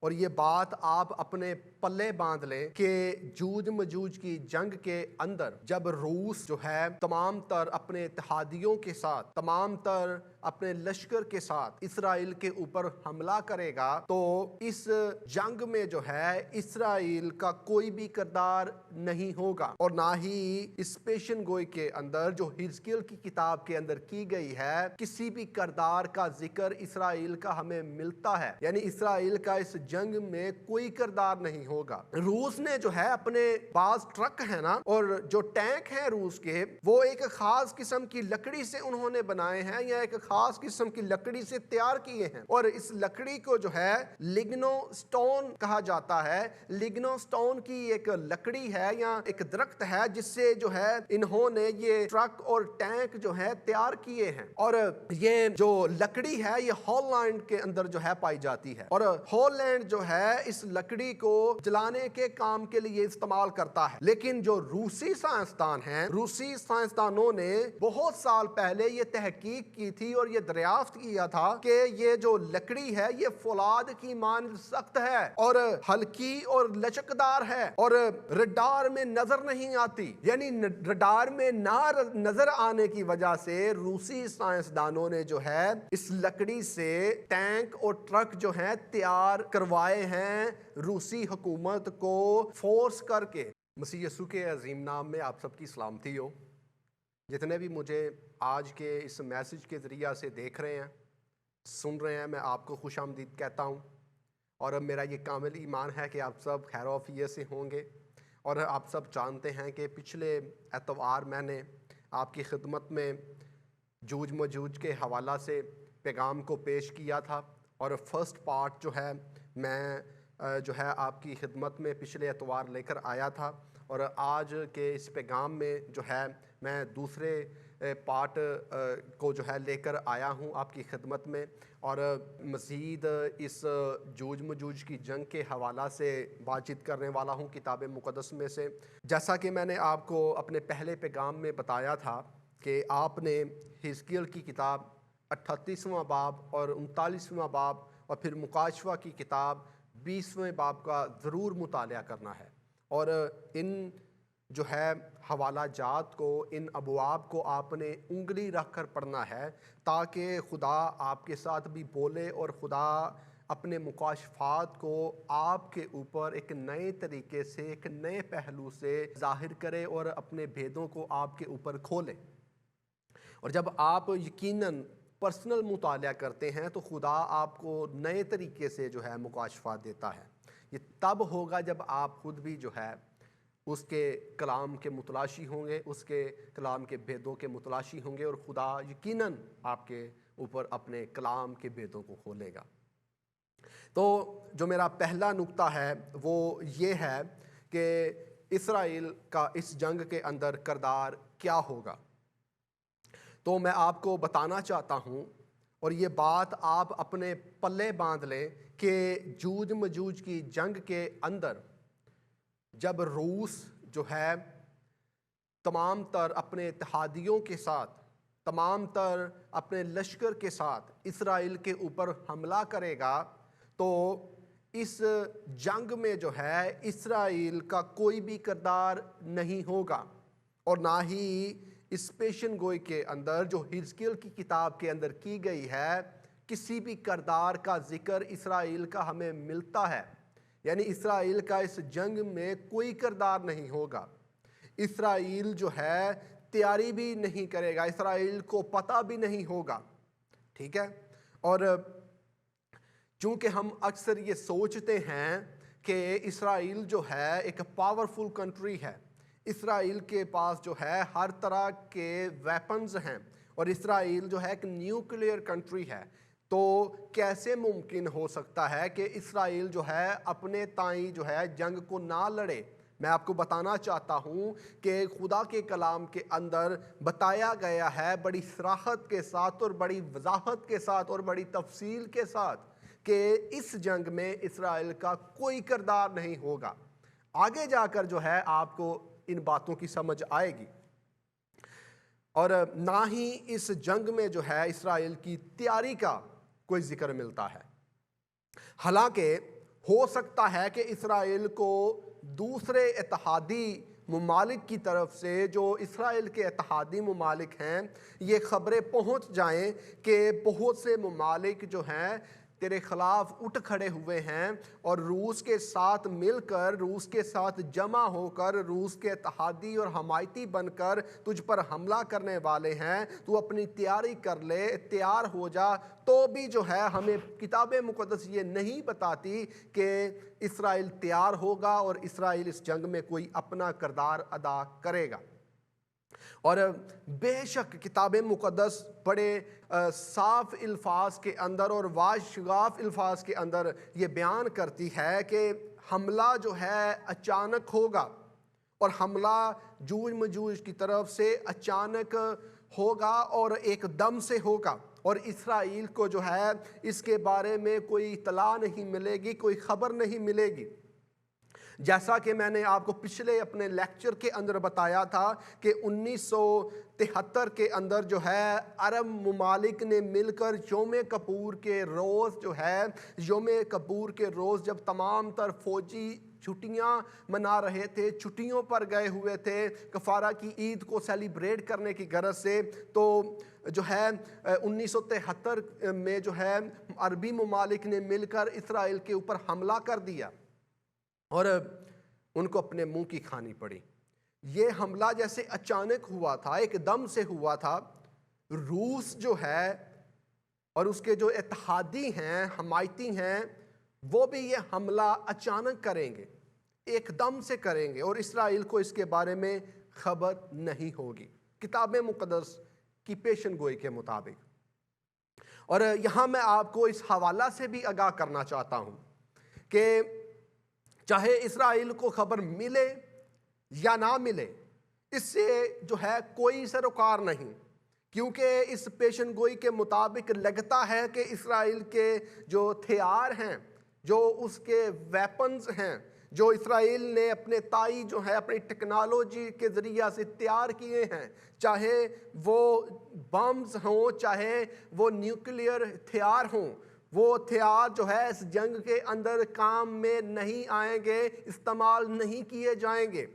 اور یہ بات آپ اپنے پلے باندھ لیں کہ جوج مجوج کی جنگ کے اندر جب روس جو ہے تمام تر اپنے اتحادیوں کے ساتھ، تمام تر اپنے لشکر کے ساتھ اسرائیل کے اوپر حملہ کرے گا، تو اس جنگ میں جو ہے اسرائیل کا کوئی بھی کردار نہیں ہوگا، اور نہ ہی اس پیشن گوئی کے اندر جو حزقیل کی کتاب کے اندر کی گئی ہے کسی بھی کردار کا ذکر اسرائیل کا ہمیں ملتا ہے، یعنی اسرائیل کا اس جنگ میں کوئی کردار نہیں ہوگا۔ روس نے جو ہے اپنے بعض ٹرک ہے نا، اور جو ٹینک ہیں روس کے، وہ ایک خاص قسم کی لکڑی سے انہوں نے بنائے ہیں، یا ایک خاص قسم کی لکڑی سے تیار کیے ہیں، اور اس لکڑی کو جو ہے لگنو سٹون کہا جاتا ہے۔ لگنو سٹون کی ایک لکڑی ہے یا ایک درخت ہے جس سے جو ہے انہوں نے یہ ٹرک اور ٹینک جو ہے تیار کیے ہیں، اور یہ جو لکڑی ہے یہ ہال لینڈ کے اندر جو ہے پائی جاتی ہے، اور ہال لینڈ جو ہے اس لکڑی کو جلانے کے کام کے لیے استعمال کرتا ہے۔ لیکن جو روسی سائنسدان ہیں، روسی سائنسدانوں نے بہت سال پہلے یہ تحقیق کی تھی اور یہ دریافت کیا تھا کہ یہ جو لکڑی ہے یہ فولاد کی مانند سخت ہے اور ہلکی اور لچکدار ہے، اور رڈار میں نظر نہیں آتی، یعنی رڈار میں نہ نظر آنے کی وجہ سے روسی سائنسدانوں نے جو ہے اس لکڑی سے ٹینک اور ٹرک جو ہیں تیار کروائے ہیں روسی حکومت کو فورس کر کے۔ مسیح یسوع کے عظیم نام میں آپ سب کی سلامتی ہو۔ جتنے بھی مجھے آج کے اس میسج کے ذریعہ سے دیکھ رہے ہیں، سن رہے ہیں، میں آپ کو خوش آمدید کہتا ہوں، اور اب میرا یہ کامل ایمان ہے کہ آپ سب خیر و عافیت سے ہوں گے، اور آپ سب جانتے ہیں کہ پچھلے اتوار میں نے آپ کی خدمت میں جوج مجوج کے حوالہ سے پیغام کو پیش کیا تھا، اور فرسٹ پارٹ جو ہے میں جو ہے آپ کی خدمت میں پچھلے اتوار لے کر آیا تھا، اور آج کے اس پیغام میں جو ہے میں دوسرے پارٹ کو جو ہے لے کر آیا ہوں آپ کی خدمت میں، اور مزید اس جوج مجوج کی جنگ کے حوالہ سے بات چیت کرنے والا ہوں کتاب مقدس میں سے۔ جیسا کہ میں نے آپ کو اپنے پہلے پیغام میں بتایا تھا کہ آپ نے حزقیل کی کتاب 38واں باب اور 39واں باب اور پھر مکاشفہ کی کتاب 20ویں باب کا ضرور مطالعہ کرنا ہے، اور ان جو ہے حوالہ جات کو، ان ابواب کو آپ نے انگلی رکھ کر پڑھنا ہے، تاکہ خدا آپ کے ساتھ بھی بولے اور خدا اپنے مکاشفات کو آپ کے اوپر ایک نئے طریقے سے، ایک نئے پہلو سے ظاہر کرے اور اپنے بھیدوں کو آپ کے اوپر کھولے۔ اور جب آپ یقیناً پرسنل مطالعہ کرتے ہیں تو خدا آپ کو نئے طریقے سے جو ہے مکاشفات دیتا ہے۔ یہ تب ہوگا جب آپ خود بھی جو ہے اس کے کلام کے متلاشی ہوں گے، اس کے کلام کے بھیدوں کے متلاشی ہوں گے، اور خدا یقیناً آپ کے اوپر اپنے کلام کے بھیدوں کو کھولے گا۔ تو جو میرا پہلا نقطہ ہے وہ یہ ہے کہ اسرائیل کا اس جنگ کے اندر کردار کیا ہوگا۔ تو میں آپ کو بتانا چاہتا ہوں، اور یہ بات آپ اپنے پلے باندھ لیں کہ جوج مجوج کی جنگ کے اندر جب روس جو ہے تمام تر اپنے اتحادیوں کے ساتھ، تمام تر اپنے لشکر کے ساتھ اسرائیل کے اوپر حملہ کرے گا، تو اس جنگ میں جو ہے اسرائیل کا کوئی بھی کردار نہیں ہوگا، اور نہ ہی اس پیشن گوئی کے اندر جو حزقیل کی کتاب کے اندر کی گئی ہے کسی بھی کردار کا ذکر اسرائیل کا ہمیں ملتا ہے، یعنی اسرائیل کا اس جنگ میں کوئی کردار نہیں ہوگا۔ اسرائیل جو ہے تیاری بھی نہیں کرے گا، اسرائیل کو پتہ بھی نہیں ہوگا، ٹھیک ہے۔ اور چونکہ ہم اکثر یہ سوچتے ہیں کہ اسرائیل جو ہے ایک پاورفل کنٹری ہے، اسرائیل کے پاس جو ہے ہر طرح کے ویپنز ہیں، اور اسرائیل جو ہے ایک نیوکلیئر کنٹری ہے، تو کیسے ممکن ہو سکتا ہے کہ اسرائیل جو ہے اپنے تائیں جو ہے جنگ کو نہ لڑے۔ میں آپ کو بتانا چاہتا ہوں کہ خدا کے کلام کے اندر بتایا گیا ہے بڑی صراحت کے ساتھ اور بڑی وضاحت کے ساتھ اور بڑی تفصیل کے ساتھ کہ اس جنگ میں اسرائیل کا کوئی کردار نہیں ہوگا۔ آگے جا کر جو ہے آپ کو ان باتوں کی سمجھ آئے گی، اور نہ ہی اس جنگ میں جو ہے اسرائیل کی تیاری کا کوئی ذکر ملتا ہے۔ حالانکہ ہو سکتا ہے کہ اسرائیل کو دوسرے اتحادی ممالک کی طرف سے، جو اسرائیل کے اتحادی ممالک ہیں، یہ خبریں پہنچ جائیں کہ بہت سے ممالک جو ہیں تیرے خلاف اٹھ کھڑے ہوئے ہیں اور روس کے ساتھ مل کر، روس کے ساتھ جمع ہو کر، روس کے اتحادی اور حمایتی بن کر تجھ پر حملہ کرنے والے ہیں، تو اپنی تیاری کر لے، تیار ہو جا۔ تو بھی جو ہے ہمیں کتاب مقدس یہ نہیں بتاتی کہ اسرائیل تیار ہوگا اور اسرائیل اس جنگ میں کوئی اپنا کردار ادا کرے گا۔ اور بے شک کتاب مقدس بڑے صاف الفاظ کے اندر اور واضح شگاف الفاظ کے اندر یہ بیان کرتی ہے کہ حملہ جو ہے اچانک ہوگا، اور حملہ جوج مجوج کی طرف سے اچانک ہوگا اور ایک دم سے ہوگا، اور اسرائیل کو جو ہے اس کے بارے میں کوئی اطلاع نہیں ملے گی، کوئی خبر نہیں ملے گی۔ جیسا کہ میں نے آپ کو پچھلے اپنے لیکچر کے اندر بتایا تھا کہ 1973 کے اندر جو ہے عرب ممالک نے مل کر یوم کپور کے روز جو ہے، یوم کپور کے روز جب تمام تر فوجی چھٹیاں منا رہے تھے، چھٹیوں پر گئے ہوئے تھے کفارہ کی عید کو سیلیبریٹ کرنے کی غرض سے، تو جو ہے 1973 میں جو ہے عربی ممالک نے مل کر اسرائیل کے اوپر حملہ کر دیا اور ان کو اپنے منہ کی کھانی پڑی۔ یہ حملہ جیسے اچانک ہوا تھا، ایک دم سے ہوا تھا۔ روس جو ہے اور اس کے جو اتحادی ہیں، حمایتی ہیں، وہ بھی یہ حملہ اچانک کریں گے، ایک دم سے کریں گے، اور اسرائیل کو اس کے بارے میں خبر نہیں ہوگی کتاب مقدس کی پیشن گوئی کے مطابق۔ اور یہاں میں آپ کو اس حوالہ سے بھی آگاہ کرنا چاہتا ہوں کہ چاہے اسرائیل کو خبر ملے یا نہ ملے، اس سے جو ہے کوئی سروکار نہیں، کیونکہ اس پیشن گوئی کے مطابق لگتا ہے کہ اسرائیل کے جو ہتھیار ہیں، جو اس کے ویپنز ہیں، جو اسرائیل نے اپنے تائی جو ہے اپنی ٹیکنالوجی کے ذریعہ سے تیار کیے ہیں، چاہے وہ بمز ہوں، چاہے وہ نیوکلیئر ہتھیار ہوں، وہ ہتھیار جو ہے اس جنگ کے اندر کام میں نہیں آئیں گے، استعمال نہیں کیے جائیں گے۔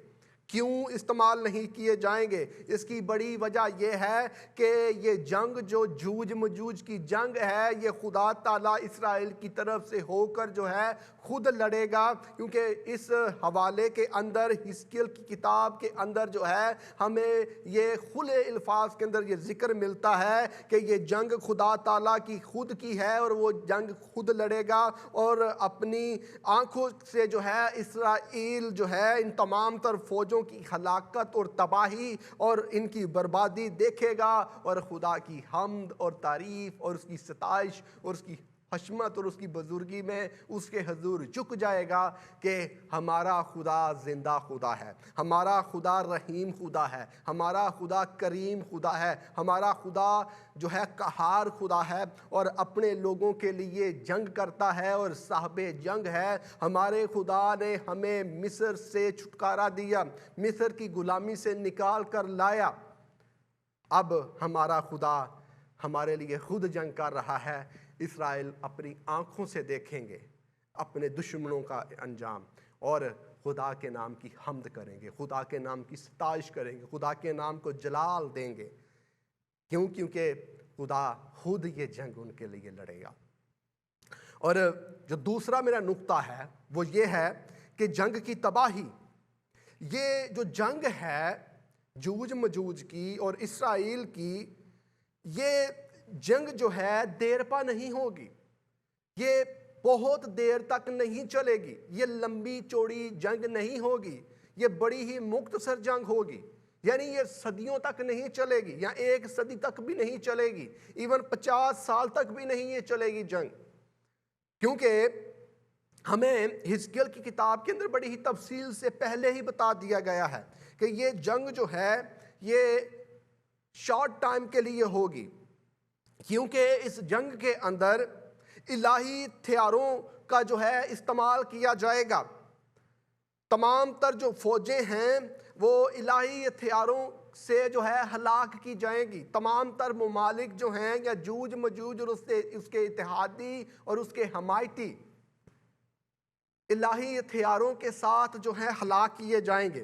کیوں استعمال نہیں کیے جائیں گے؟ اس کی بڑی وجہ یہ ہے کہ یہ جنگ جو جوج مجوج کی جنگ ہے، یہ خدا تعالیٰ اسرائیل کی طرف سے ہو کر جو ہے خود لڑے گا، کیونکہ اس حوالے کے اندر، حزقیل کی کتاب کے اندر جو ہے ہمیں یہ کھلے الفاظ کے اندر یہ ذکر ملتا ہے کہ یہ جنگ خدا تعالیٰ کی خود کی ہے، اور وہ جنگ خود لڑے گا اور اپنی آنکھوں سے جو ہے اسرائیل جو ہے ان تمام تر فوجوں کی ہلاکت اور تباہی اور ان کی بربادی دیکھے گا، اور خدا کی حمد اور تعریف اور اس کی ستائش اور اس کی حشمت اور اس کی بزرگی میں اس کے حضور جھک جائے گا کہ ہمارا خدا زندہ خدا ہے، ہمارا خدا رحیم خدا ہے، ہمارا خدا کریم خدا ہے، ہمارا خدا جو ہے قہار خدا ہے اور اپنے لوگوں کے لیے جنگ کرتا ہے اور صاحب جنگ ہے۔ ہمارے خدا نے ہمیں مصر سے چھٹکارا دیا، مصر کی غلامی سے نکال کر لایا۔ اب ہمارا خدا ہمارے لیے خود جنگ کر رہا ہے۔ اسرائیل اپنی آنکھوں سے دیکھیں گے اپنے دشمنوں کا انجام، اور خدا کے نام کی حمد کریں گے، خدا کے نام کی ستائش کریں گے، خدا کے نام کو جلال دیں گے۔ کیونکہ خدا خود یہ جنگ ان کے لیے لڑے گا۔ اور جو دوسرا میرا نقطہ ہے وہ یہ ہے کہ جنگ کی تباہی، یہ جو جنگ ہے جوج مجوج کی اور اسرائیل کی، یہ جنگ جو ہے دیر پا نہیں ہوگی، یہ بہت دیر تک نہیں چلے گی، یہ لمبی چوڑی جنگ نہیں ہوگی، یہ بڑی ہی مختصر جنگ ہوگی، یعنی یہ صدیوں تک نہیں چلے گی، یا 1 صدی تک بھی نہیں چلے گی، ایون 50 سال تک بھی نہیں یہ چلے گی جنگ۔ کیونکہ ہمیں حزقیل کی کتاب کے اندر بڑی ہی تفصیل سے پہلے ہی بتا دیا گیا ہے کہ یہ جنگ جو ہے یہ شارٹ ٹائم کے لیے ہوگی، کیونکہ اس جنگ کے اندر الہی ہتھیاروں کا جو ہے استعمال کیا جائے گا۔ تمام تر جو فوجیں ہیں وہ الہی ہتھیاروں سے جو ہے ہلاک کی جائیں گی۔ تمام تر ممالک جو ہیں یا جوج مجوج اور اس کے اتحادی اور اس کے حمایتی، الہی ہتھیاروں کے ساتھ جو ہے ہلاک کیے جائیں گے۔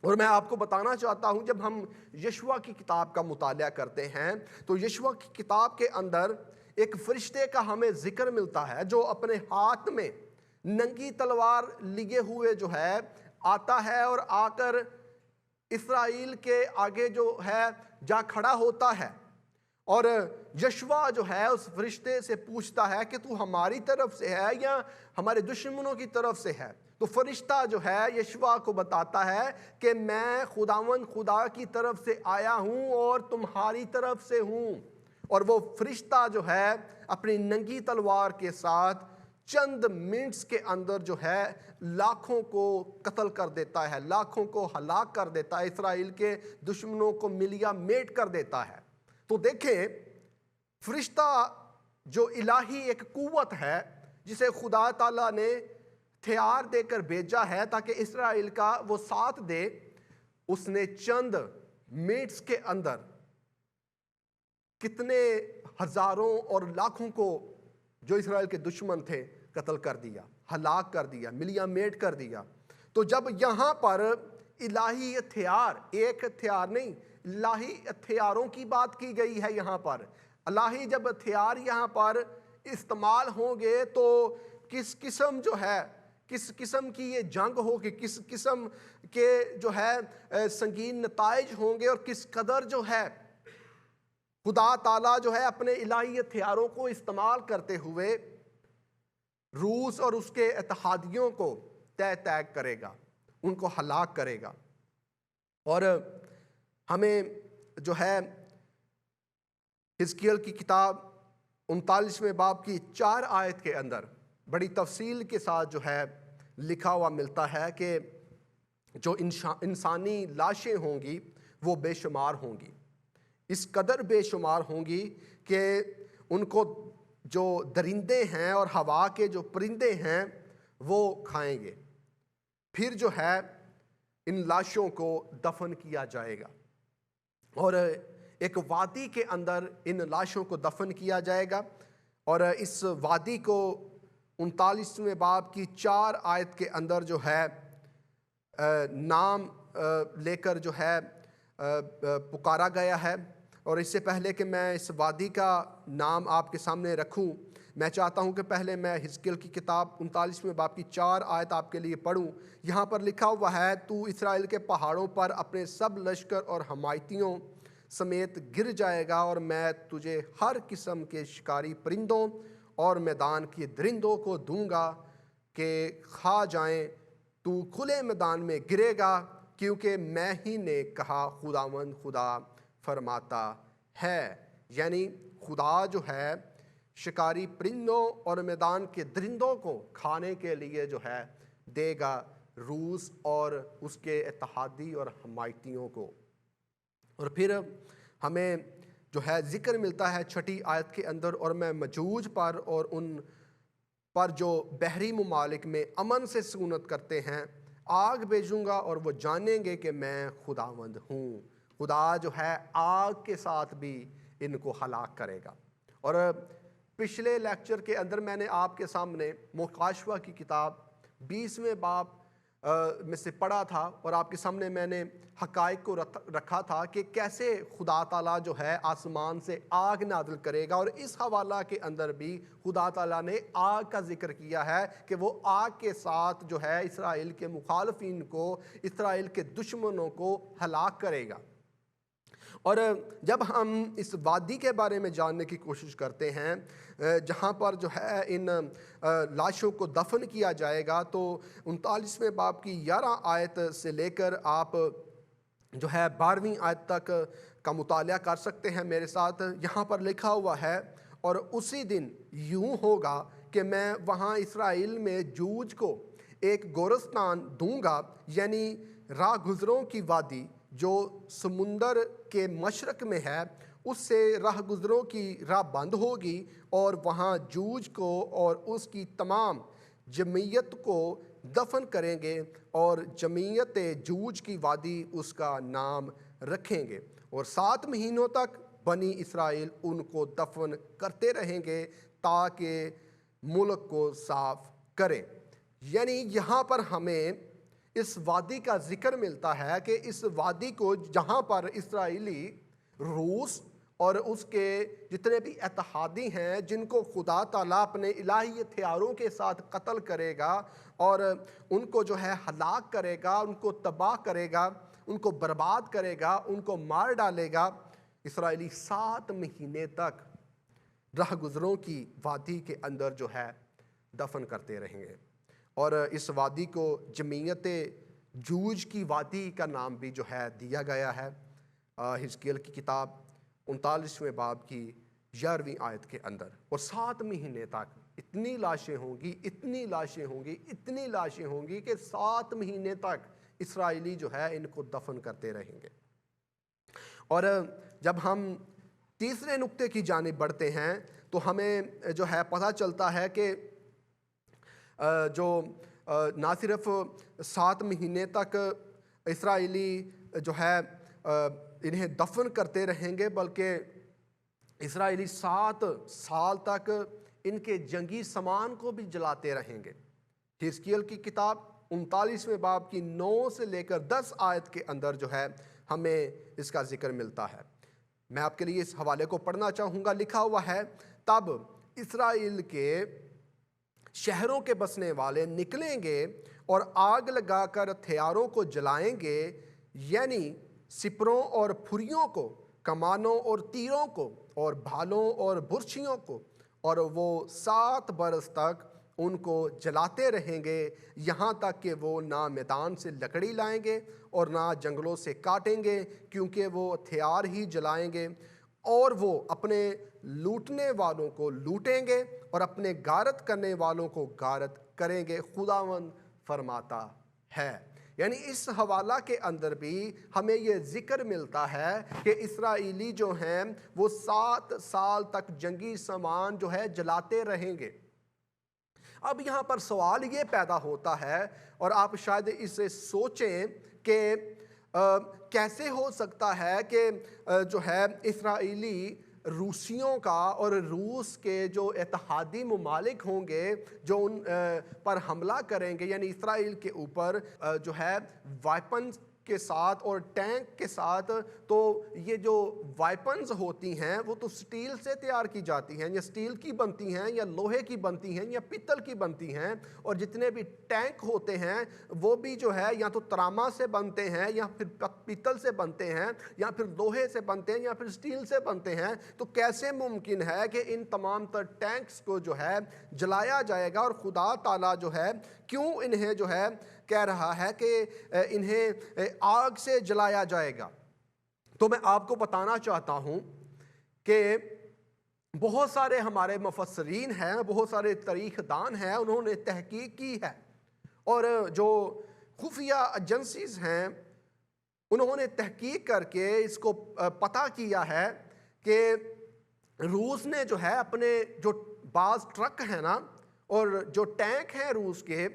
اور میں آپ کو بتانا چاہتا ہوں، جب ہم یشوع کی کتاب کا مطالعہ کرتے ہیں تو یشوع کی کتاب کے اندر ایک فرشتے کا ہمیں ذکر ملتا ہے جو اپنے ہاتھ میں ننگی تلوار لیے ہوئے جو ہے آتا ہے، اور آ کر اسرائیل کے آگے جو ہے جا کھڑا ہوتا ہے، اور یشوع جو ہے اس فرشتے سے پوچھتا ہے کہ تو ہماری طرف سے ہے یا ہمارے دشمنوں کی طرف سے ہے؟ تو فرشتہ جو ہے یشوع کو بتاتا ہے کہ میں خداوند خدا کی طرف سے آیا ہوں اور تمہاری طرف سے ہوں۔ اور وہ فرشتہ جو ہے اپنی ننگی تلوار کے ساتھ چند منٹس کے اندر جو ہے لاکھوں کو قتل کر دیتا ہے، لاکھوں کو ہلاک کر دیتا ہے، اسرائیل کے دشمنوں کو ملیا میٹ کر دیتا ہے۔ تو دیکھیں، فرشتہ جو الہی ایک قوت ہے جسے خدا تعالیٰ نے ہتھیار دے کر بھیجا ہے تاکہ اسرائیل کا وہ ساتھ دے، اس نے چند منٹس کے اندر کتنے ہزاروں اور لاکھوں کو جو اسرائیل کے دشمن تھے قتل کر دیا، ہلاک کر دیا، ملیا میٹ کر دیا۔ تو جب یہاں پر الہی ہتھیار، ایک ہتھیار نہیں، الہی ہتھیاروں کی بات کی گئی ہے یہاں پر، الہی جب ہتھیار یہاں پر استعمال ہوں گے تو کس قسم جو ہے، کس قسم کی یہ جنگ ہوگی، کس قسم کے جو ہے سنگین نتائج ہوں گے، اور کس قدر جو ہے خدا تعالیٰ جو ہے اپنے الہی ہتھیاروں کو استعمال کرتے ہوئے روس اور اس کے اتحادیوں کو تہ تیگ کرے گا، ان کو ہلاک کرے گا۔ اور ہمیں جو ہے حزقیل کی کتاب 39ویں باب کی 4 آیت کے اندر بڑی تفصیل کے ساتھ جو ہے لکھا ہوا ملتا ہے کہ جو انسانی لاشیں ہوں گی وہ بے شمار ہوں گی، اس قدر بے شمار ہوں گی کہ ان کو جو درندے ہیں اور ہوا کے جو پرندے ہیں وہ کھائیں گے۔ پھر جو ہے ان لاشوں کو دفن کیا جائے گا، اور ایک وادی کے اندر ان لاشوں کو دفن کیا جائے گا، اور اس وادی کو 39ویں باب کی 4 آیت کے اندر جو ہے نام لے کر جو ہے پکارا گیا ہے۔ اور اس سے پہلے کہ میں اس وادی کا نام آپ کے سامنے رکھوں، میں چاہتا ہوں کہ پہلے میں حزقیل کی کتاب 39ویں باب کی 4 آیت آپ کے لیے پڑھوں۔ یہاں پر لکھا ہوا ہے، تو اسرائیل کے پہاڑوں پر اپنے سب لشکر اور حمایتیوں سمیت گر جائے گا، اور میں تجھے ہر قسم کے شکاری پرندوں اور میدان کے درندوں کو دوں گا کہ کھا جائیں، تو کھلے میدان میں گرے گا، کیونکہ میں ہی نے کہا، خداوند خدا فرماتا ہے۔ یعنی خدا جو ہے شکاری پرندوں اور میدان کے درندوں کو کھانے کے لیے جو ہے دے گا روس اور اس کے اتحادی اور حمایتیوں کو۔ اور پھر ہمیں جو ہے ذکر ملتا ہے 6 آیت کے اندر، اور میں مجوج پر اور ان پر جو بحری ممالک میں امن سے سکونت کرتے ہیں آگ بھیجوں گا، اور وہ جانیں گے کہ میں خداوند ہوں۔ خدا جو ہے آگ کے ساتھ بھی ان کو ہلاک کرے گا۔ اور پچھلے لیکچر کے اندر میں نے آپ کے سامنے مکاشفہ کی کتاب 20ویں باب میں سے پڑھا تھا، اور آپ کے سامنے میں نے حقائق کو رکھا تھا کہ کیسے خدا تعالیٰ جو ہے آسمان سے آگ نازل کرے گا، اور اس حوالہ کے اندر بھی خدا تعالیٰ نے آگ کا ذکر کیا ہے کہ وہ آگ کے ساتھ جو ہے اسرائیل کے مخالفین کو، اسرائیل کے دشمنوں کو ہلاک کرے گا۔ اور جب ہم اس وادی کے بارے میں جاننے کی کوشش کرتے ہیں جہاں پر جو ہے ان لاشوں کو دفن کیا جائے گا، تو 39ویں باب کی 11 آیت سے لے کر آپ جو ہے 12ویں آیت تک کا مطالعہ کر سکتے ہیں میرے ساتھ۔ یہاں پر لکھا ہوا ہے، اور اسی دن یوں ہوگا کہ میں وہاں اسرائیل میں جوج کو ایک گورستان دوں گا، یعنی راہ گزروں کی وادی جو سمندر کے مشرق میں ہے، اس سے راہ گزروں کی راہ بند ہوگی، اور وہاں جوج کو اور اس کی تمام جمعیت کو دفن کریں گے، اور جمعیت جوج کی وادی اس کا نام رکھیں گے، اور 7 مہینوں تک بنی اسرائیل ان کو دفن کرتے رہیں گے تاکہ ملک کو صاف کریں۔ یعنی یہاں پر ہمیں اس وادی کا ذکر ملتا ہے کہ اس وادی کو جہاں پر اسرائیلی روس اور اس کے جتنے بھی اتحادی ہیں جن کو خدا تعالیٰ اپنے الہی ہتھیاروں کے ساتھ قتل کرے گا اور ان کو جو ہے ہلاک کرے گا، ان کو تباہ کرے گا، ان کو برباد کرے گا، ان کو مار ڈالے گا، اسرائیلی 7 مہینے تک راہ گزروں کی وادی کے اندر جو ہے دفن کرتے رہیں گے۔ اور اس وادی کو جمیعت جوج کی وادی کا نام بھی جو ہے دیا گیا ہے حزقیل کی کتاب 39ویں باب کی 11ویں آیت کے اندر۔ اور 7 مہینے تک اتنی لاشیں ہوں گی، اتنی لاشیں ہوں گی، اتنی لاشیں ہوں گی کہ 7 مہینے تک اسرائیلی جو ہے ان کو دفن کرتے رہیں گے۔ اور جب ہم تیسرے نقطے کی جانب بڑھتے ہیں تو ہمیں جو ہے پتہ چلتا ہے کہ جو نہ صرف 7 مہینے تک اسرائیلی جو ہے انہیں دفن کرتے رہیں گے، بلکہ اسرائیلی 7 سال تک ان کے جنگی سامان کو بھی جلاتے رہیں گے۔ حزقیل کی کتاب 39ویں باب کی 9 سے لے کر 10 آیت کے اندر جو ہے ہمیں اس کا ذکر ملتا ہے۔ میں آپ کے لیے اس حوالے کو پڑھنا چاہوں گا۔ لکھا ہوا ہے، تب اسرائیل کے شہروں کے بسنے والے نکلیں گے اور آگ لگا کر ہتھیاروں کو جلائیں گے، یعنی سپروں اور پھریوں کو، کمانوں اور تیروں کو، اور بھالوں اور برچھیوں کو، اور وہ 7 برس تک ان کو جلاتے رہیں گے، یہاں تک کہ وہ نہ میدان سے لکڑی لائیں گے اور نہ جنگلوں سے کاٹیں گے، کیونکہ وہ ہتھیار ہی جلائیں گے، اور وہ اپنے لوٹنے والوں کو لوٹیں گے اور اپنے غارت کرنے والوں کو غارت کریں گے، خداوند فرماتا ہے۔ یعنی اس حوالہ کے اندر بھی ہمیں یہ ذکر ملتا ہے کہ اسرائیلی جو ہیں وہ 7 سال تک جنگی سامان جو ہے جلاتے رہیں گے۔ اب یہاں پر سوال یہ پیدا ہوتا ہے، اور آپ شاید اسے سوچیں کہ کیسے ہو سکتا ہے کہ جو ہے اسرائیلی روسیوں کا اور روس کے جو اتحادی ممالک ہوں گے جو ان پر حملہ کریں گے، یعنی اسرائیل کے اوپر جو ہے وائپنز کے ساتھ اور ٹینک کے ساتھ، تو یہ جو وائپنز ہوتی ہیں وہ تو سٹیل سے تیار کی جاتی ہیں، یا سٹیل کی بنتی ہیں یا لوہے کی بنتی ہیں یا پتل کی بنتی ہیں، اور جتنے بھی ٹینک ہوتے ہیں وہ بھی جو ہے یا تو تراما سے بنتے ہیں یا پھر پتل سے بنتے ہیں یا پھر لوہے سے بنتے ہیں یا پھر سٹیل سے بنتے ہیں۔ تو کیسے ممکن ہے کہ ان تمام تر ٹینکس کو جو ہے جلایا جائے گا، اور خدا تعالیٰ جو ہے کیوں انہیں جو ہے کہہ رہا ہے کہ انہیں آگ سے جلایا جائے گا؟ تو میں آپ کو بتانا چاہتا ہوں کہ بہت سارے ہمارے مفسرین ہیں، بہت سارے تاریخ دان ہیں، انہوں نے تحقیق کی ہے، اور جو خفیہ ایجنسیز ہیں انہوں نے تحقیق کر کے اس کو پتہ کیا ہے کہ روس نے جو ہے اپنے جو بعض ٹرک ہیں نا اور جو ٹینک ہیں روس کے،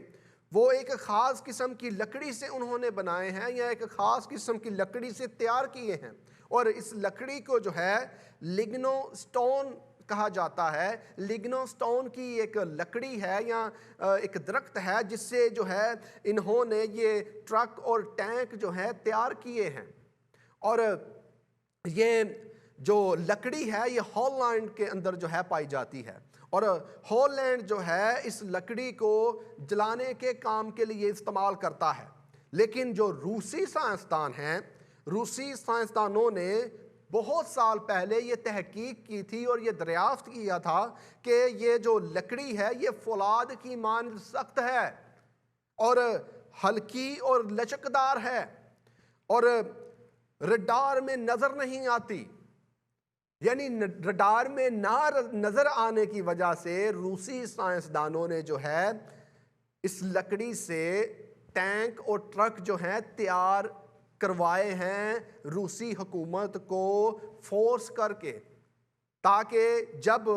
وہ ایک خاص قسم کی لکڑی سے انہوں نے بنائے ہیں یا ایک خاص قسم کی لکڑی سے تیار کیے ہیں، اور اس لکڑی کو جو ہے لگنو سٹون کہا جاتا ہے۔ لگنو سٹون کی ایک لکڑی ہے یا ایک درخت ہے جس سے جو ہے انہوں نے یہ ٹرک اور ٹینک جو ہے تیار کیے ہیں، اور یہ جو لکڑی ہے یہ ہالینڈ کے اندر جو ہے پائی جاتی ہے، اور ہالینڈ جو ہے اس لکڑی کو جلانے کے کام کے لیے استعمال کرتا ہے۔ لیکن جو روسی سائنسدان ہیں، روسی سائنسدانوں نے بہت سال پہلے یہ تحقیق کی تھی اور یہ دریافت کیا تھا کہ یہ جو لکڑی ہے یہ فولاد کی مانند سخت ہے اور ہلکی اور لچکدار ہے اور رڈار میں نظر نہیں آتی، یعنی رڈار میں نہ نظر آنے کی وجہ سے روسی سائنسدانوں نے جو ہے اس لکڑی سے ٹینک اور ٹرک جو ہیں تیار کروائے ہیں روسی حکومت کو فورس کر کے، تاکہ جب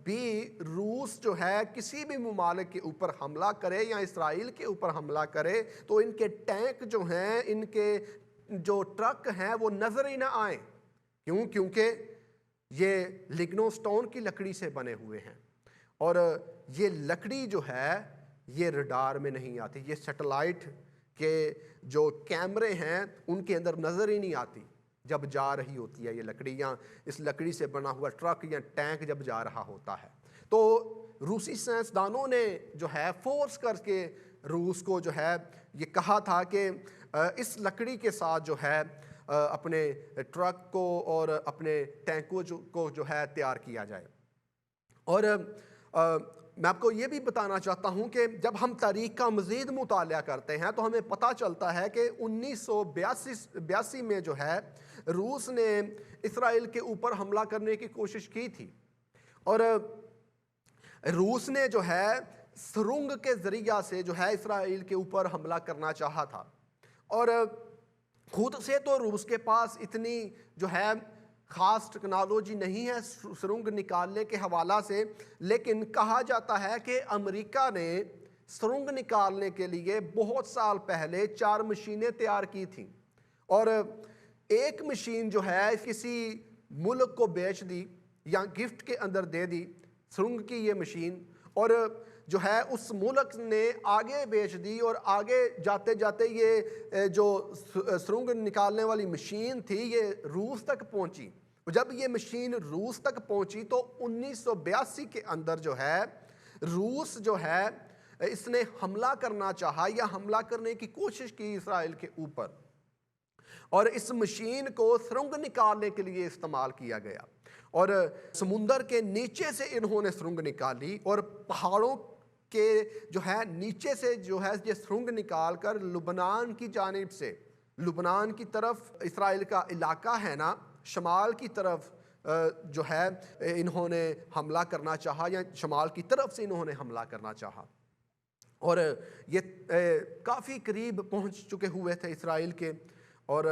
بھی روس جو ہے کسی بھی ممالک کے اوپر حملہ کرے یا اسرائیل کے اوپر حملہ کرے تو ان کے ٹینک جو ہیں، ان کے جو ٹرک ہیں وہ نظر ہی نہ آئیں۔ کیوں؟ کیونکہ یہ لگنو سٹون کی لکڑی سے بنے ہوئے ہیں، اور یہ لکڑی جو ہے یہ ریڈار میں نہیں آتی، یہ سیٹلائٹ کے جو کیمرے ہیں ان کے اندر نظر ہی نہیں آتی جب جا رہی ہوتی ہے یہ لکڑی، یا اس لکڑی سے بنا ہوا ٹرک یا ٹینک جب جا رہا ہوتا ہے۔ تو روسی سائنسدانوں نے جو ہے فورس کر کے روس کو جو ہے یہ کہا تھا کہ اس لکڑی کے ساتھ جو ہے اپنے ٹرک کو اور اپنے ٹینکوں کو جو ہے تیار کیا جائے۔ اور میں آپ کو یہ بھی بتانا چاہتا ہوں کہ جب ہم تاریخ کا مزید مطالعہ کرتے ہیں تو ہمیں پتہ چلتا ہے کہ 1982 میں جو ہے روس نے اسرائیل کے اوپر حملہ کرنے کی کوشش کی تھی، اور روس نے جو ہے سرنگ کے ذریعہ سے جو ہے اسرائیل کے اوپر حملہ کرنا چاہا تھا، اور خود سے تو روس کے پاس اتنی جو ہے خاص ٹیکنالوجی نہیں ہے سرنگ نکالنے کے حوالہ سے، لیکن کہا جاتا ہے کہ امریکہ نے سرنگ نکالنے کے لیے بہت سال پہلے 4 مشینیں تیار کی تھیں، اور ایک مشین جو ہے کسی ملک کو بیچ دی یا گفٹ کے اندر دے دی سرنگ کی یہ مشین، اور جو ہے اس ملک نے آگے بیچ دی، اور آگے جاتے جاتے یہ جو سرنگ نکالنے والی مشین تھی یہ روس تک پہنچی۔ جب یہ مشین روس تک پہنچی تو 1982 کے اندر جو ہے روس جو ہے اس نے حملہ کرنا چاہا یا حملہ کرنے کی کوشش کی اسرائیل کے اوپر، اور اس مشین کو سرنگ نکالنے کے لیے استعمال کیا گیا، اور سمندر کے نیچے سے انہوں نے سرنگ نکالی، اور پہاڑوں کے جو ہے نیچے سے جو ہے یہ سرنگ نکال کر لبنان کی جانب سے، لبنان کی طرف اسرائیل کا علاقہ ہے نا، شمال کی طرف جو ہے انہوں نے حملہ کرنا چاہا، یا شمال کی طرف سے انہوں نے حملہ کرنا چاہا، اور یہ کافی قریب پہنچ چکے ہوئے تھے اسرائیل کے، اور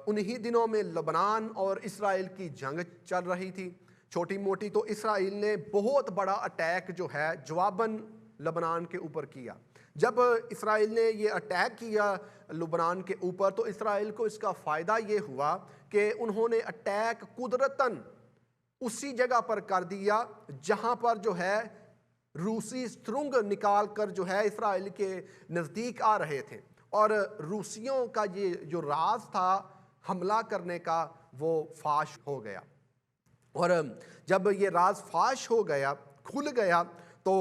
انہی دنوں میں لبنان اور اسرائیل کی جنگ چل رہی تھی چھوٹی موٹی، تو اسرائیل نے بہت بڑا اٹیک جو ہے جواباً لبنان کے اوپر کیا۔ جب اسرائیل نے یہ اٹیک کیا لبنان کے اوپر تو اسرائیل کو اس کا فائدہ یہ ہوا کہ انہوں نے اٹیک قدرتاً اسی جگہ پر کر دیا جہاں پر جو ہے روسی سرنگ نکال کر جو ہے اسرائیل کے نزدیک آ رہے تھے، اور روسیوں کا یہ جو راز تھا حملہ کرنے کا وہ فاش ہو گیا، اور جب یہ راز فاش ہو گیا، کھل گیا، تو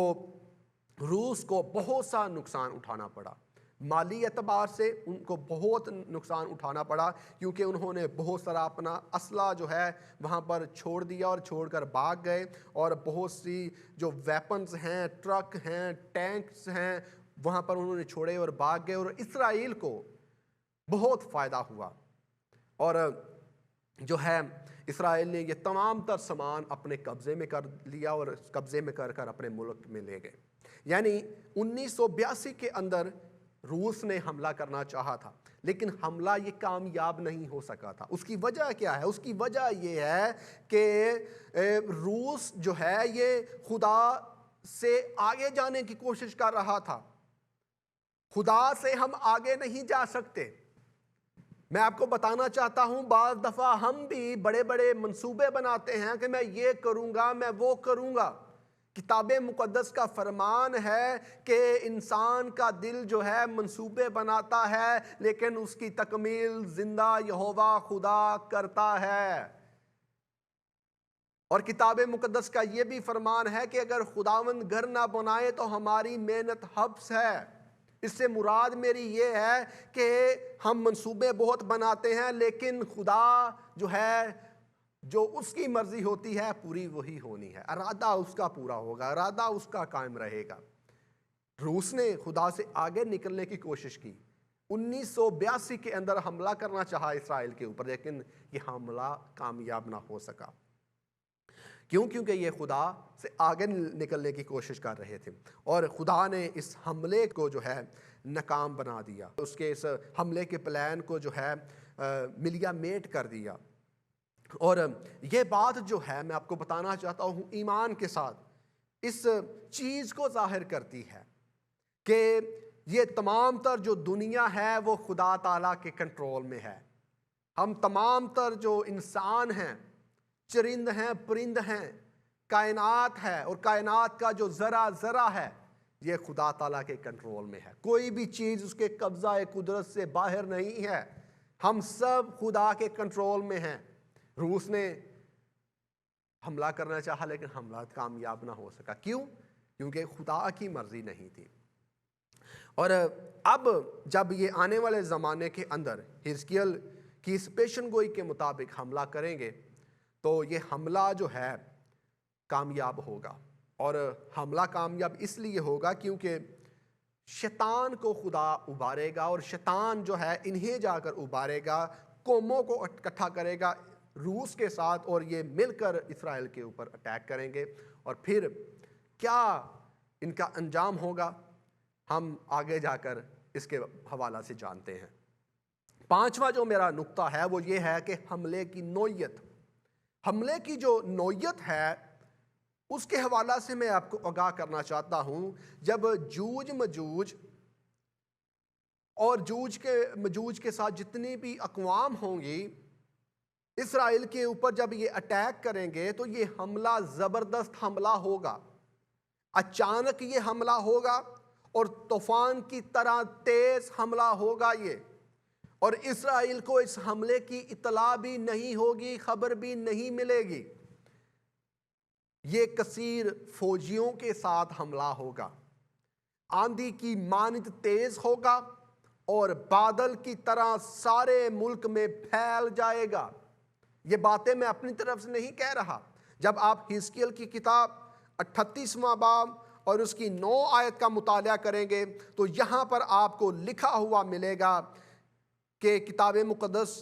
روس کو بہت سا نقصان اٹھانا پڑا، مالی اعتبار سے ان کو بہت نقصان اٹھانا پڑا، کیونکہ انہوں نے بہت سارا اپنا اسلحہ جو ہے وہاں پر چھوڑ دیا اور چھوڑ کر بھاگ گئے، اور بہت سی جو ویپنز ہیں، ٹرک ہیں، ٹینکس ہیں، وہاں پر انہوں نے چھوڑے اور بھاگ گئے، اور اسرائیل کو بہت فائدہ ہوا، اور جو ہے اسرائیل نے یہ تمام تر سامان اپنے قبضے میں کر لیا اور قبضے میں کر کر اپنے ملک میں لے گئے۔ یعنی 1982 کے اندر روس نے حملہ کرنا چاہا تھا، لیکن حملہ یہ کامیاب نہیں ہو سکا تھا۔ اس کی وجہ کیا ہے؟ اس کی وجہ یہ ہے کہ روس جو ہے یہ خدا سے آگے جانے کی کوشش کر رہا تھا۔ خدا سے ہم آگے نہیں جا سکتے۔ میں آپ کو بتانا چاہتا ہوں بعض دفعہ ہم بھی بڑے بڑے منصوبے بناتے ہیں کہ میں یہ کروں گا، میں وہ کروں گا۔ کتاب مقدس کا فرمان ہے کہ انسان کا دل جو ہے منصوبے بناتا ہے، لیکن اس کی تکمیل زندہ یہوہ خدا کرتا ہے۔ اور کتاب مقدس کا یہ بھی فرمان ہے کہ اگر خداوند گھر نہ بنائے تو ہماری محنت حبس ہے۔ اس سے مراد میری یہ ہے کہ ہم منصوبے بہت بناتے ہیں، لیکن خدا جو ہے جو اس کی مرضی ہوتی ہے پوری وہی ہونی ہے، ارادہ اس کا پورا ہوگا، ارادہ اس کا قائم رہے گا۔ روس نے خدا سے آگے نکلنے کی کوشش کی، 1982 کے اندر حملہ کرنا چاہا اسرائیل کے اوپر، لیکن یہ حملہ کامیاب نہ ہو سکا۔ کیوں؟ کیونکہ یہ خدا سے آگے نکلنے کی کوشش کر رہے تھے، اور خدا نے اس حملے کو جو ہے ناکام بنا دیا، اس کے اس حملے کے پلان کو جو ہے ملیا میٹ کر دیا۔ اور یہ بات جو ہے میں آپ کو بتانا چاہتا ہوں ایمان کے ساتھ اس چیز کو ظاہر کرتی ہے کہ یہ تمام تر جو دنیا ہے وہ خدا تعالیٰ کے کنٹرول میں ہے۔ ہم تمام تر جو انسان ہیں، چرند ہیں، پرند ہیں، کائنات ہے، اور کائنات کا جو ذرہ ذرہ ہے، یہ خدا تعالیٰ کے کنٹرول میں ہے. کوئی بھی چیز اس کے قبضہ قدرت سے باہر نہیں ہے. ہم سب خدا کے کنٹرول میں ہیں. روس نے حملہ کرنا چاہا لیکن حملہ کامیاب نہ ہو سکا. کیوں؟ کیونکہ خدا کی مرضی نہیں تھی. اور اب جب یہ آنے والے زمانے کے اندر حزقیل کی اس پیشن گوئی کے مطابق حملہ کریں گے تو یہ حملہ جو ہے کامیاب ہوگا. اور حملہ کامیاب اس لیے ہوگا کیونکہ شیطان کو خدا ابارے گا، اور شیطان جو ہے انہیں جا کر ابارے گا، قوموں کو اکٹھا کرے گا روس کے ساتھ، اور یہ مل کر اسرائیل کے اوپر اٹیک کریں گے. اور پھر کیا ان کا انجام ہوگا ہم آگے جا کر اس کے حوالہ سے جانتے ہیں. پانچواں جو میرا نقطہ ہے وہ یہ ہے کہ حملے کی نوعیت. حملے کی جو نوعیت ہے اس کے حوالہ سے میں آپ کو آگاہ کرنا چاہتا ہوں. جب جوج مجوج اور مجوج کے ساتھ جتنی بھی اقوام ہوں گی اسرائیل کے اوپر جب یہ اٹیک کریں گے تو یہ حملہ زبردست حملہ ہوگا. اچانک یہ حملہ ہوگا اور طوفان کی طرح تیز حملہ ہوگا یہ، اور اسرائیل کو اس حملے کی اطلاع بھی نہیں ہوگی، خبر بھی نہیں ملے گی. یہ کثیر فوجیوں کے ساتھ حملہ ہوگا، آندھی کی مانند تیز ہوگا اور بادل کی طرح سارے ملک میں پھیل جائے گا. یہ باتیں میں اپنی طرف سے نہیں کہہ رہا. جب آپ حزقیل کی کتاب 38واں باب اور اس کی 9 آیت کا مطالعہ کریں گے تو یہاں پر آپ کو لکھا ہوا ملے گا کہ کتاب مقدس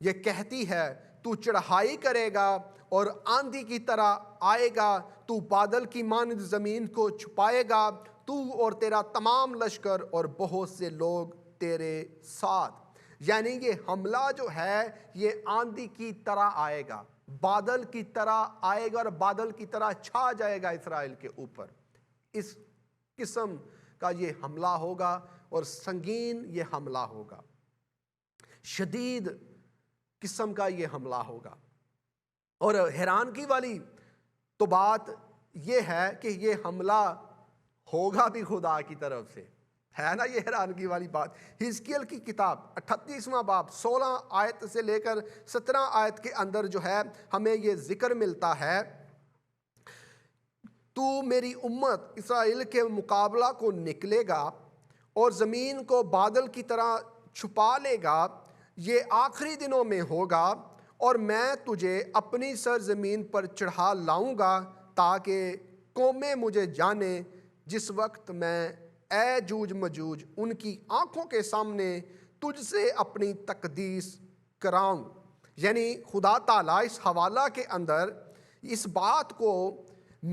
یہ کہتی ہے تو چڑھائی کرے گا اور آندھی کی طرح آئے گا، تو بادل کی مانند زمین کو چھپائے گا، تو اور تیرا تمام لشکر اور بہت سے لوگ تیرے ساتھ. یعنی یہ حملہ جو ہے یہ آندھی کی طرح آئے گا، بادل کی طرح آئے گا، اور بادل کی طرح چھا جائے گا اسرائیل کے اوپر. اس قسم کا یہ حملہ ہوگا اور سنگین یہ حملہ ہوگا، شدید قسم کا یہ حملہ ہوگا. اور حیرانگی والی تو بات یہ ہے کہ یہ حملہ ہوگا بھی خدا کی طرف سے، ہے نا. یہ حیرانگی والی بات. حزقیل کی کتاب 38واں باب 16 آیت سے لے کر 17 آیت کے اندر جو ہے ہمیں یہ ذکر ملتا ہے، تو میری امت اسرائیل کے مقابلہ کو نکلے گا اور زمین کو بادل کی طرح چھپا لے گا. یہ آخری دنوں میں ہوگا اور میں تجھے اپنی سرزمین پر چڑھا لاؤں گا تاکہ قومیں مجھے جانیں، جس وقت میں اے جوج مجوج ان کی آنکھوں کے سامنے تجھ سے اپنی تقدیس کراؤں. یعنی خدا تعالیٰ اس حوالہ کے اندر اس بات کو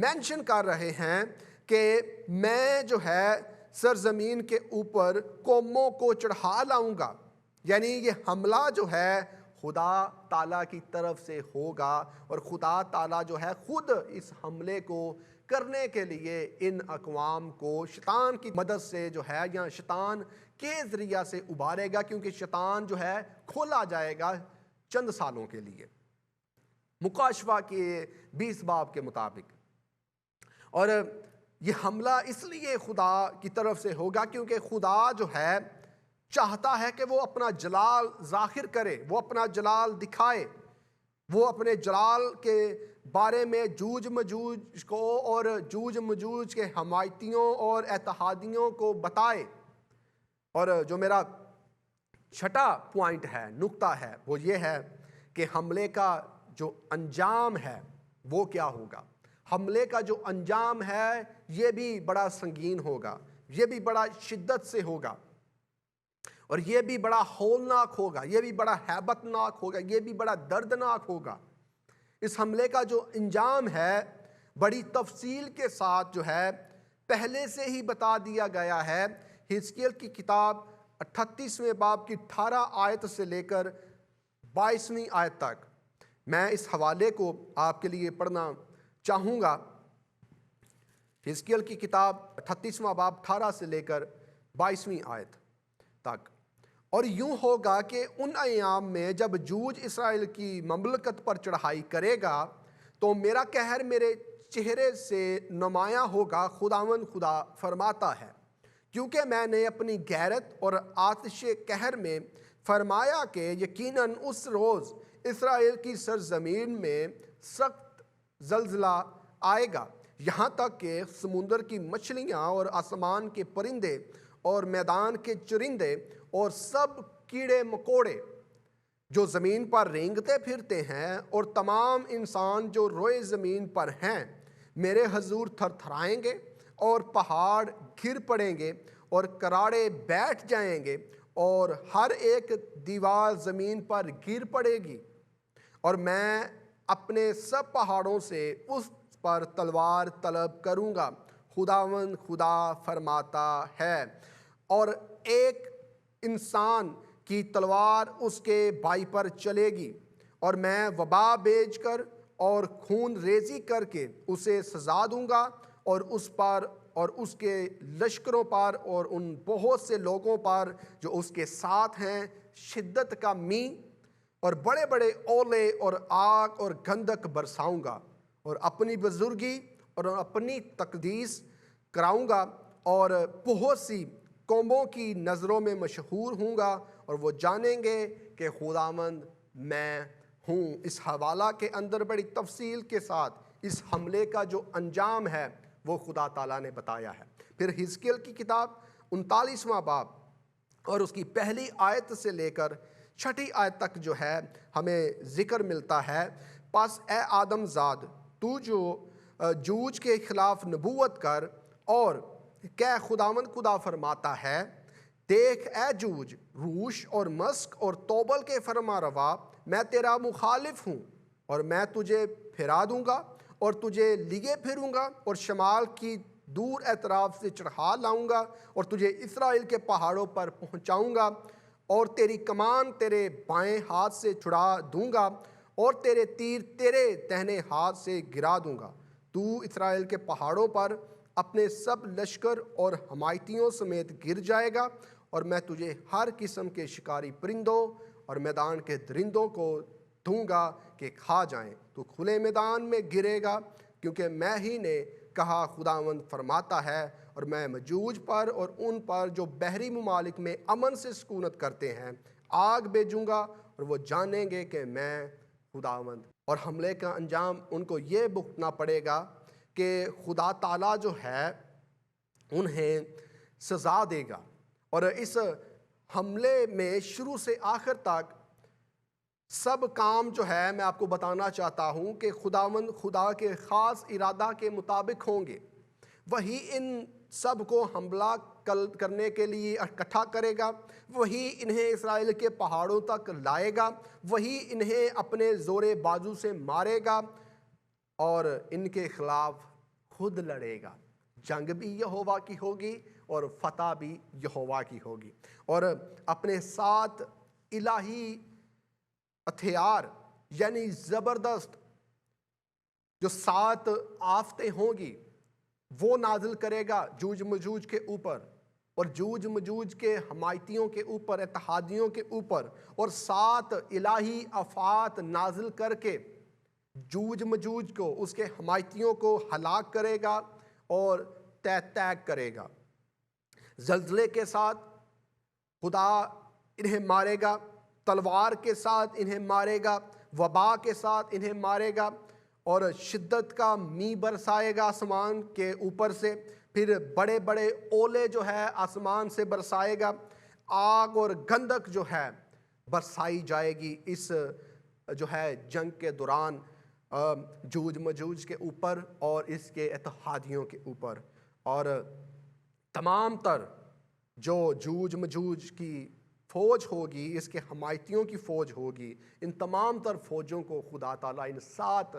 مینشن کر رہے ہیں کہ میں جو ہے سرزمین کے اوپر قوموں کو چڑھا لاؤں گا. یعنی یہ حملہ جو ہے خدا تعالیٰ کی طرف سے ہوگا، اور خدا تعالیٰ جو ہے خود اس حملے کو کرنے کے لیے ان اقوام کو شیطان کی مدد سے جو ہے یا شیطان کے ذریعہ سے ابارے گا، کیونکہ شیطان جو ہے کھولا جائے گا چند سالوں کے لیے مکاشفہ کے 20 باب کے مطابق. اور یہ حملہ اس لیے خدا کی طرف سے ہوگا کیونکہ خدا جو ہے چاہتا ہے کہ وہ اپنا جلال ظاہر کرے، وہ اپنا جلال دکھائے، وہ اپنے جلال کے بارے میں جوج مجوج کو اور جوج مجوج کے حمایتیوں اور اتحادیوں کو بتائے. اور جو میرا چھٹا پوائنٹ ہے، نقطہ ہے، وہ یہ ہے کہ حملے کا جو انجام ہے وہ کیا ہوگا. حملے کا جو انجام ہے یہ بھی بڑا سنگین ہوگا، یہ بھی بڑا شدت سے ہوگا، اور یہ بھی بڑا ہولناک ہوگا، یہ بھی بڑا ہیبت ناک ہوگا، یہ بھی بڑا دردناک ہوگا. اس حملے کا جو انجام ہے بڑی تفصیل کے ساتھ جو ہے پہلے سے ہی بتا دیا گیا ہے. حزقیل کی کتاب 38ویں باب کی 18 آیت سے لے کر 22ویں آیت تک میں اس حوالے کو آپ کے لیے پڑھنا چاہوں گا. حزقیل کی کتاب 38واں باب 18 سے لے کر 22ویں آیت تک. اور یوں ہوگا کہ ان ایام میں جب جوج اسرائیل کی مملکت پر چڑھائی کرے گا تو میرا قہر میرے چہرے سے نمایاں ہوگا، خداوند خدا فرماتا ہے، کیونکہ میں نے اپنی غیرت اور آتش قہر میں فرمایا کہ یقیناً اس روز اسرائیل کی سرزمین میں سخت زلزلہ آئے گا، یہاں تک کہ سمندر کی مچھلیاں اور آسمان کے پرندے اور میدان کے چرندے اور سب کیڑے مکوڑے جو زمین پر رینگتے پھرتے ہیں اور تمام انسان جو روئے زمین پر ہیں میرے حضور تھر تھرائیں گے، اور پہاڑ گر پڑیں گے اور کراڑے بیٹھ جائیں گے، اور ہر ایک دیوار زمین پر گر پڑے گی، اور میں اپنے سب پہاڑوں سے اس پر تلوار طلب کروں گا، خداوند خدا فرماتا ہے، اور ایک انسان کی تلوار اس کے بھائی پر چلے گی، اور میں وبا بھیج کر اور خون ریزی کر کے اسے سزا دوں گا، اور اس پر اور اس کے لشکروں پر اور ان بہت سے لوگوں پر جو اس کے ساتھ ہیں شدت کا می اور بڑے بڑے اولے اور آگ اور گندک برساؤں گا، اور اپنی بزرگی اور اپنی تقدیس کراؤں گا، اور بہت سی قوموں کی نظروں میں مشہور ہوں گا، اور وہ جانیں گے کہ خداوند میں ہوں۔ اس حوالہ کے اندر بڑی تفصیل کے ساتھ اس حملے کا جو انجام ہے وہ خدا تعالیٰ نے بتایا ہے۔ پھر حزقیل کی کتاب 39واں باب اور اس کی پہلی آیت سے لے کر 6 آیت تک جو ہے ہمیں ذکر ملتا ہے، پس اے آدم زاد، تو جو جوج کے خلاف نبوت کر اور کہ خداوند خدا فرماتا ہے، دیکھ اے جوج، روش اور مسک اور توبل کے فرما روا، میں تیرا مخالف ہوں، اور میں تجھے پھرا دوں گا اور تجھے لیے پھروں گا اور شمال کی دور اطراف سے چڑھا لاؤں گا اور تجھے اسرائیل کے پہاڑوں پر پہنچاؤں گا، اور تیری کمان تیرے بائیں ہاتھ سے چھڑا دوں گا اور تیرے تیر تیرے دہنے ہاتھ سے گرا دوں گا، تو اسرائیل کے پہاڑوں پر اپنے سب لشکر اور حمایتیوں سمیت گر جائے گا، اور میں تجھے ہر قسم کے شکاری پرندوں اور میدان کے درندوں کو دوں گا کہ کھا جائیں، تو کھلے میدان میں گرے گا، کیونکہ میں ہی نے کہا، خداوند فرماتا ہے، اور میں مجوج پر اور ان پر جو بحری ممالک میں امن سے سکونت کرتے ہیں آگ بھیجوں گا، اور وہ جانیں گے کہ میں خداوند۔ اور حملے کا انجام ان کو یہ بھگتنا پڑے گا کہ خدا تعالیٰ جو ہے انہیں سزا دے گا، اور اس حملے میں شروع سے آخر تک سب کام جو ہے میں آپ کو بتانا چاہتا ہوں کہ خداوند خدا کے خاص ارادہ کے مطابق ہوں گے۔ وہی ان سب کو حملہ کرنے کے لیے اکٹھا کرے گا، وہی انہیں اسرائیل کے پہاڑوں تک لائے گا، وہی انہیں اپنے زور بازو سے مارے گا، اور ان کے خلاف خود لڑے گا۔ جنگ بھی یہوہ کی ہوگی اور فتح بھی یہوہ کی ہوگی، اور اپنے ساتھ الہی ہتھیار یعنی زبردست جو 7 آفتیں ہوں گی وہ نازل کرے گا جوج مجوج کے اوپر، اور جوج مجوج کے حمایتیوں کے اوپر، اتحادیوں کے اوپر، اور 7 الہی آفات نازل کر کے جوج مجوج کو، اس کے حمایتیوں کو ہلاک کرے گا اور تیگ کرے گا۔ زلزلے کے ساتھ خدا انہیں مارے گا، تلوار کے ساتھ انہیں مارے گا، وبا کے ساتھ انہیں مارے گا، اور شدت کا می برسائے گا آسمان کے اوپر سے، پھر بڑے بڑے اولے جو ہے آسمان سے برسائے گا، آگ اور گندک جو ہے برسائی جائے گی اس جو ہے جنگ کے دوران جوج مجوج کے اوپر اور اس کے اتحادیوں کے اوپر، اور تمام تر جو جوج مجوج کی فوج ہوگی، اس کے حمایتیوں کی فوج ہوگی، ان تمام تر فوجوں کو خدا تعالیٰ ان 7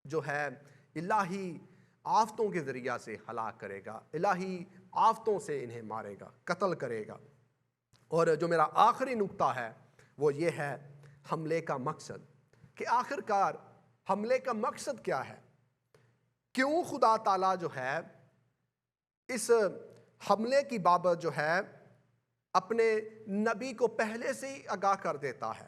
جو ہے الہی آفتوں کے ذریعہ سے ہلاک کرے گا، الہی آفتوں سے انہیں مارے گا، قتل کرے گا۔ اور جو میرا آخری نقطہ ہے وہ یہ ہے حملے کا مقصد، کہ آخر کار حملے کا مقصد کیا ہے؟ کیوں خدا تعالیٰ جو ہے اس حملے کی بابت جو ہے اپنے نبی کو پہلے سے ہی آگاہ کر دیتا ہے؟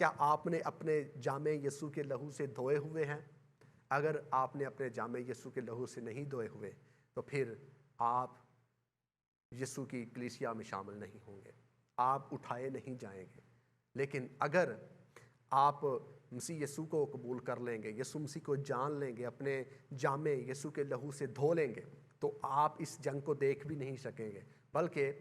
کیا آپ نے اپنے جامع یسوع کے لہو سے دھوئے ہوئے ہیں؟ اگر آپ نے اپنے جامع یسوع کے لہو سے نہیں دھوئے ہوئے تو پھر آپ یسوع کی کلیسیا میں شامل نہیں ہوں گے، آپ اٹھائے نہیں جائیں گے۔ لیکن اگر آپ مسیح یسوع کو قبول کر لیں گے، یسوع مسیح کو جان لیں گے، اپنے جامع یسوع کے لہو سے دھو لیں گے، تو آپ اس جنگ کو دیکھ بھی نہیں سکیں گے، بلکہ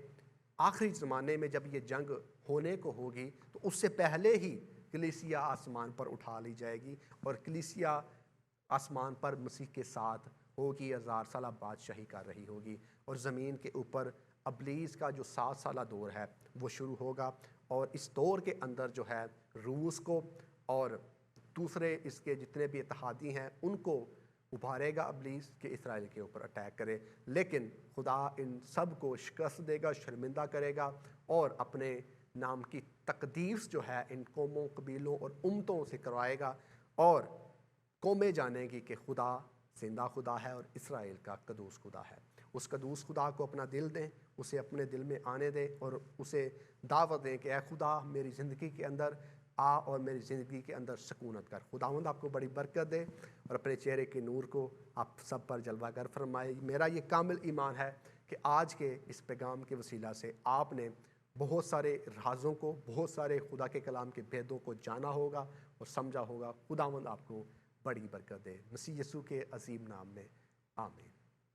آخری زمانے میں جب یہ جنگ ہونے کو ہوگی تو اس سے پہلے ہی کلیسیا آسمان پر اٹھا لی جائے گی، اور کلیسیا آسمان پر مسیح کے ساتھ ہوگی، 1000 سالہ بادشاہی کر رہی ہوگی، اور زمین کے اوپر ابلیس کا جو 7 سالہ دور ہے وہ شروع ہوگا، اور اس دور کے اندر جو ہے روس کو اور دوسرے اس کے جتنے بھی اتحادی ہیں ان کو ابھارے گا ابلیس کہ اسرائیل کے اوپر اٹیک کرے، لیکن خدا ان سب کو شکست دے گا، شرمندہ کرے گا، اور اپنے نام کی تقدیس جو ہے ان قوموں، قبیلوں اور امتوں سے کروائے گا، اور قومیں جانیں گی کہ خدا زندہ خدا ہے اور اسرائیل کا قدوس خدا ہے۔ اس قدوس خدا کو اپنا دل دیں، اسے اپنے دل میں آنے دیں، اور اسے دعوت دیں کہ اے خدا میری زندگی کے اندر آ اور میری زندگی کے اندر سکونت کر۔ خداوند آپ کو بڑی برکت دے اور اپنے چہرے کے نور کو آپ سب پر جلوہ گر فرمائے۔ میرا یہ کامل ایمان ہے کہ آج کے اس پیغام کے وسیلہ سے آپ نے بہت سارے رازوں کو، بہت سارے خدا کے کلام کے بھیدوں کو جانا ہوگا اور سمجھا ہوگا۔ خداوند آپ کو بڑی برکت دے، مسیح یسوع کے عظیم نام میں آمین۔